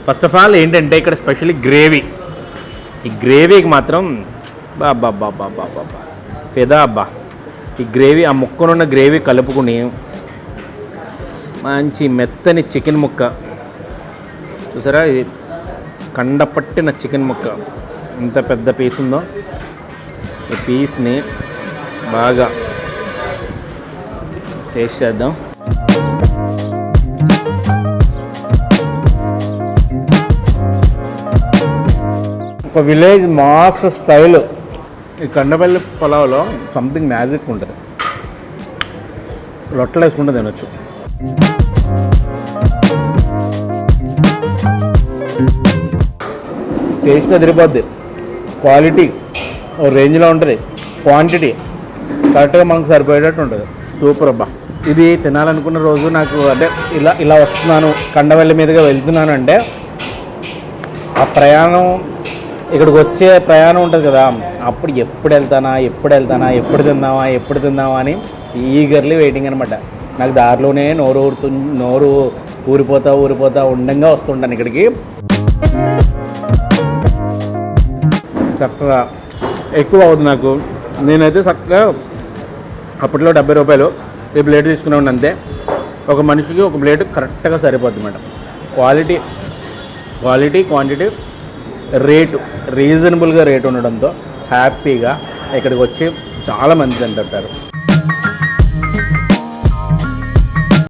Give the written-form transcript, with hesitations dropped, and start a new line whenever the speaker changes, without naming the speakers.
First of all ఏంటంటే ఇక్కడ specially gravy, ఈ గ్రేవీకి మాత్రం బాబా బాబా బాబా ఫిదా అబ్బా. ఈ గ్రేవీ, ఆ ముక్కనున్న గ్రేవీ కలుపుకుని మంచి మెత్తని చికెన్ ముక్క చూసారా, ఇది కండపట్టిన చికెన్ ముక్క ఎంత పెద్ద పీస్ ఉందో, ఈ పీస్ని బాగా టేస్ట్ చేద్దాం. ఒక విలేజ్ మాస్ స్టైల్ ఈ కండపల్లి పొలావులో సంథింగ్ మ్యాజిక్ ఉంటుంది. రొట్టెలు వేసుకుంటే తినొచ్చు. టేస్ట్ అదిరిపోద్ది, క్వాలిటీ ఓ రేంజ్లో ఉంటుంది, క్వాంటిటీ కరెక్ట్గా మనకు సరిపోయేటట్టు ఉంటుంది. సూపర్ అబ్బా. ఇది తినాలనుకున్న రోజు నాకు అంటే ఇలా వస్తున్నాను, కండవల్లి మీదుగా వెళ్తున్నాను అంటే ఆ ప్రయాణం, ఇక్కడికి వచ్చే ప్రయాణం ఉంటుంది కదా, అప్పుడు ఎప్పుడు వెళ్తానా ఎప్పుడు తిందామా అని ఈగర్లీ వెయిటింగ్ అనమాట. నాకు దారిలోనే నోరు ఊరిపోతా ఉండంగా వస్తుంటాను ఇక్కడికి. చక్కగా ఎక్కువ అవుతుంది నాకు. నేనైతే చక్కగా అప్పట్లో 70 రూపాయలు ఈ ప్లేట్ తీసుకున్నాను అంతే. ఒక మనిషికి ఒక ప్లేట్ కరెక్ట్గా సరిపోద్ది అన్నమాట. క్వాలిటీ క్వాంటిటీ రేటు రీజనబుల్గా రేటు ఉండడంతో హ్యాపీగా ఇక్కడికి వచ్చి చాలామంది తింటుంటారు.